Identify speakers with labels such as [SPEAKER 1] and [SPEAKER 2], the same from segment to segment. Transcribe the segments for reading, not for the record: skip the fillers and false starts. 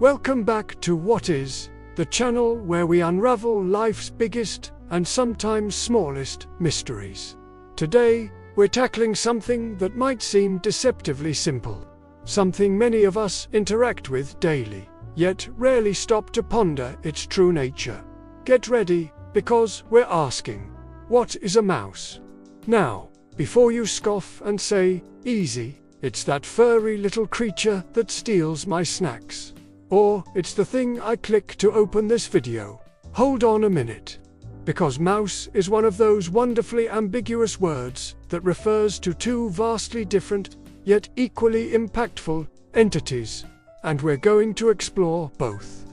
[SPEAKER 1] Welcome back to What Is, the channel where we unravel life's biggest and sometimes smallest mysteries. Today, we're tackling something that might seem deceptively simple, something many of us interact with daily, yet rarely stop to ponder its true nature. Get ready, because we're asking, what is a mouse? Now, before you scoff and say, easy, it's that furry little creature that steals my snacks. Or, it's the thing I click to open this video. Hold on a minute. Because mouse is one of those wonderfully ambiguous words that refers to two vastly different, yet equally impactful, entities, and we're going to explore both.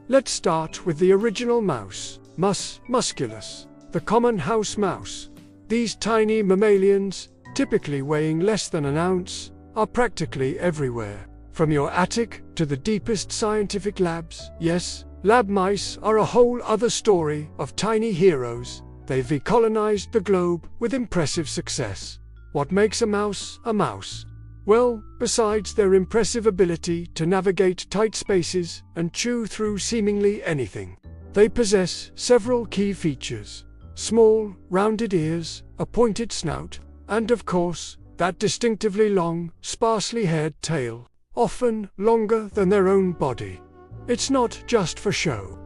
[SPEAKER 1] Let's start with the original mouse, Mus musculus, the common house mouse. These tiny mammalians, typically weighing less than an ounce, are practically everywhere. From your attic to the deepest scientific labs. Yes, lab mice are a whole other story of tiny heroes. They've recolonized the globe with impressive success. What makes a mouse a mouse? Well, besides their impressive ability to navigate tight spaces and chew through seemingly anything, they possess several key features. Small, rounded ears, a pointed snout, and of course, that distinctively long, sparsely haired tail, often longer than their own body. It's not just for show.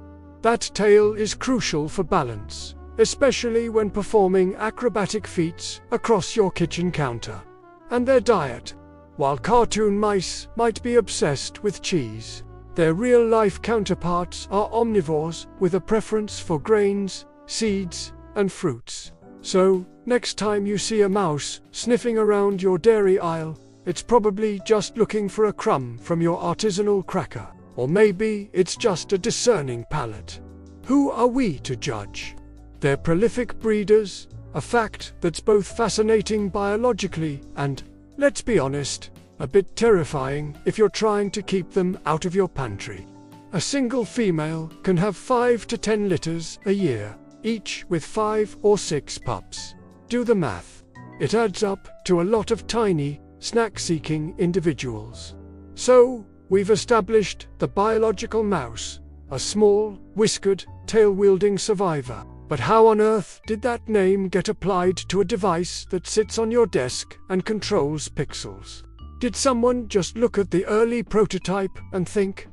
[SPEAKER 1] That tail is crucial for balance, especially when performing acrobatic feats across your kitchen counter. And their diet. While cartoon mice might be obsessed with cheese, their real-life counterparts are omnivores with a preference for grains, seeds, and fruits. So, next time you see a mouse sniffing around your dairy aisle, it's probably just looking for a crumb from your artisanal cracker. Or maybe it's just a discerning palate. Who are we to judge? They're prolific breeders, a fact that's both fascinating biologically and, let's be honest, a bit terrifying if you're trying to keep them out of your pantry. A single female can have 5 to 10 litters a year, each with 5 or 6 pups. Do the math. It adds up to a lot of tiny, snack-seeking individuals. So, we've established the biological mouse, a small, whiskered, tail-wielding survivor. But how on earth did that name get applied to a device that sits on your desk and controls pixels? Did someone just look at the early prototype and think,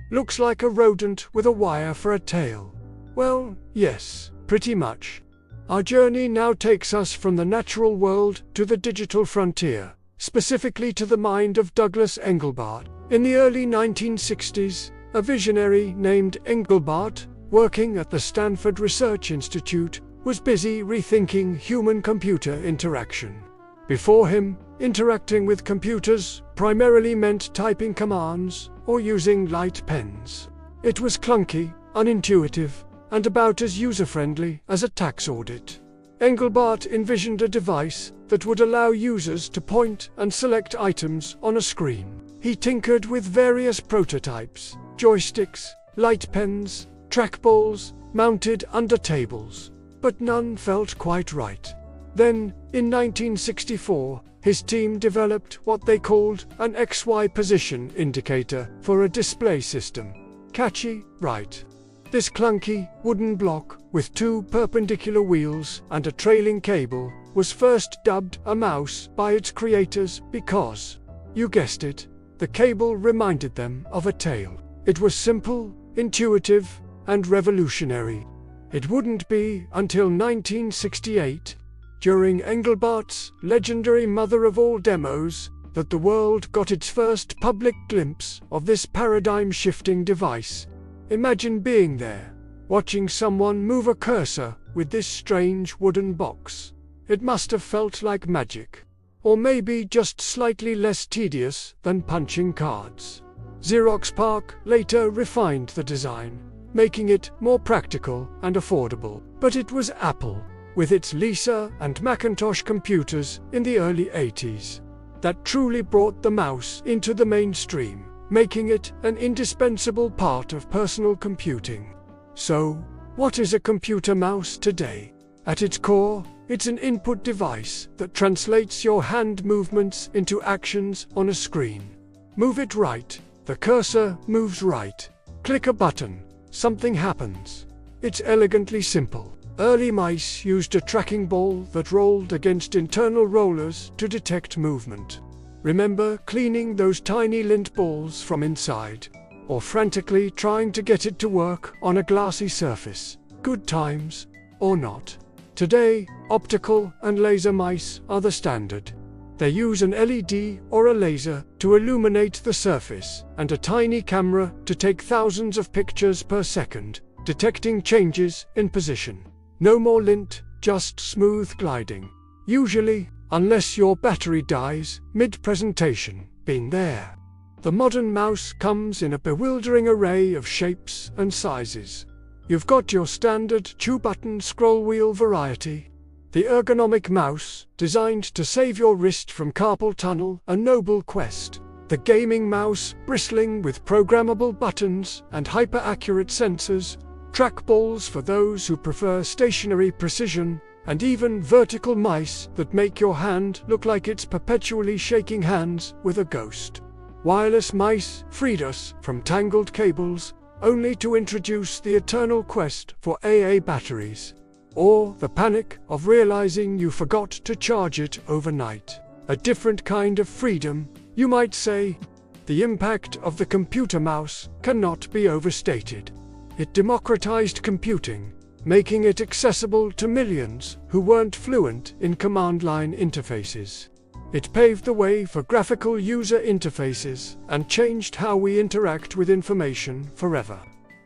[SPEAKER 1] looks like a rodent with a wire for a tail? Well, yes, pretty much. Our journey now takes us from the natural world to the digital frontier, specifically to the mind of Douglas Engelbart. In the early 1960s, a visionary named Engelbart, working at the Stanford Research Institute, was busy rethinking human-computer interaction. Before him, interacting with computers primarily meant typing commands or using light pens. It was clunky, unintuitive, and about as user-friendly as a tax audit. Engelbart envisioned a device that would allow users to point and select items on a screen. He tinkered with various prototypes, joysticks, light pens, trackballs, mounted under tables, but none felt quite right. Then, in 1964, his team developed what they called an XY position indicator for a display system. Catchy, right? This clunky, wooden block, with 2 perpendicular wheels and a trailing cable, was first dubbed a mouse by its creators because, you guessed it, the cable reminded them of a tail. It was simple, intuitive, and revolutionary. It wouldn't be until 1968, during Engelbart's legendary mother of all demos, that the world got its first public glimpse of this paradigm-shifting device. Imagine being there, watching someone move a cursor with this strange wooden box. It must have felt like magic. Or maybe just slightly less tedious than punching cards. Xerox PARC later refined the design, making it more practical and affordable. But it was Apple, with its Lisa and Macintosh computers in the early 80s, that truly brought the mouse into the mainstream, making it an indispensable part of personal computing. So, what is a computer mouse today? At its core, it's an input device that translates your hand movements into actions on a screen. Move it right, The cursor moves right. Click a button. Something happens. It's elegantly simple. Early mice used a tracking ball that rolled against internal rollers to detect movement. Remember cleaning those tiny lint balls from inside, or frantically trying to get it to work on a glassy surface. Good times, or not. Today, optical and laser mice are the standard. They use an LED or a laser to illuminate the surface, and a tiny camera to take thousands of pictures per second, detecting changes in position. No more lint, just smooth gliding. Usually, unless your battery dies mid-presentation. Been there. The modern mouse comes in a bewildering array of shapes and sizes. You've got your standard two-button scroll wheel variety. The ergonomic mouse, designed to save your wrist from carpal tunnel, a noble quest. The gaming mouse, bristling with programmable buttons and hyper-accurate sensors. Trackballs for those who prefer stationary precision, and even vertical mice that make your hand look like it's perpetually shaking hands with a ghost. Wireless mice freed us from tangled cables, only to introduce the eternal quest for AA batteries. Or the panic of realizing you forgot to charge it overnight. A different kind of freedom, you might say. The impact of the computer mouse cannot be overstated. It democratized computing, making it accessible to millions who weren't fluent in command line interfaces. It paved the way for graphical user interfaces and changed how we interact with information forever.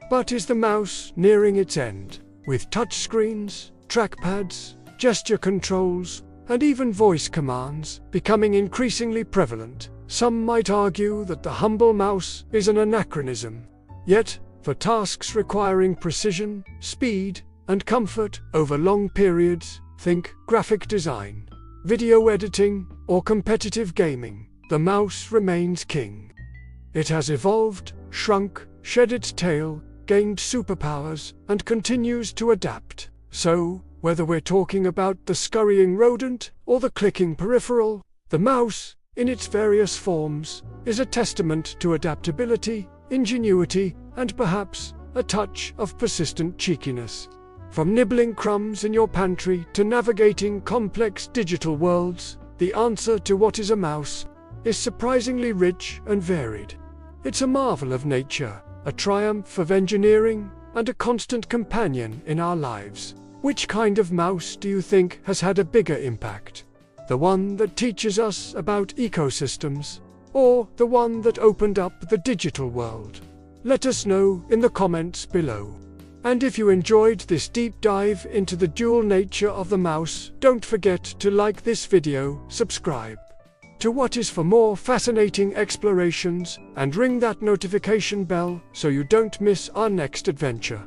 [SPEAKER 1] But is the mouse nearing its end? With touchscreens, trackpads, gesture controls, and even voice commands becoming increasingly prevalent, some might argue that the humble mouse is an anachronism. Yet, for tasks requiring precision, speed, and comfort over long periods, think graphic design, video editing, or competitive gaming, the mouse remains king. It has evolved, shrunk, shed its tail, gained superpowers, and continues to adapt. So, whether we're talking about the scurrying rodent or the clicking peripheral, the mouse, in its various forms, is a testament to adaptability, ingenuity, and perhaps a touch of persistent cheekiness. From nibbling crumbs in your pantry to navigating complex digital worlds, the answer to what is a mouse is surprisingly rich and varied. It's a marvel of nature, a triumph of engineering, and a constant companion in our lives. Which kind of mouse do you think has had a bigger impact? The one that teaches us about ecosystems, or the one that opened up the digital world? Let us know in the comments below. And if you enjoyed this deep dive into the dual nature of the mouse, don't forget to like this video, subscribe to What Is for more fascinating explorations, and ring that notification bell so you don't miss our next adventure.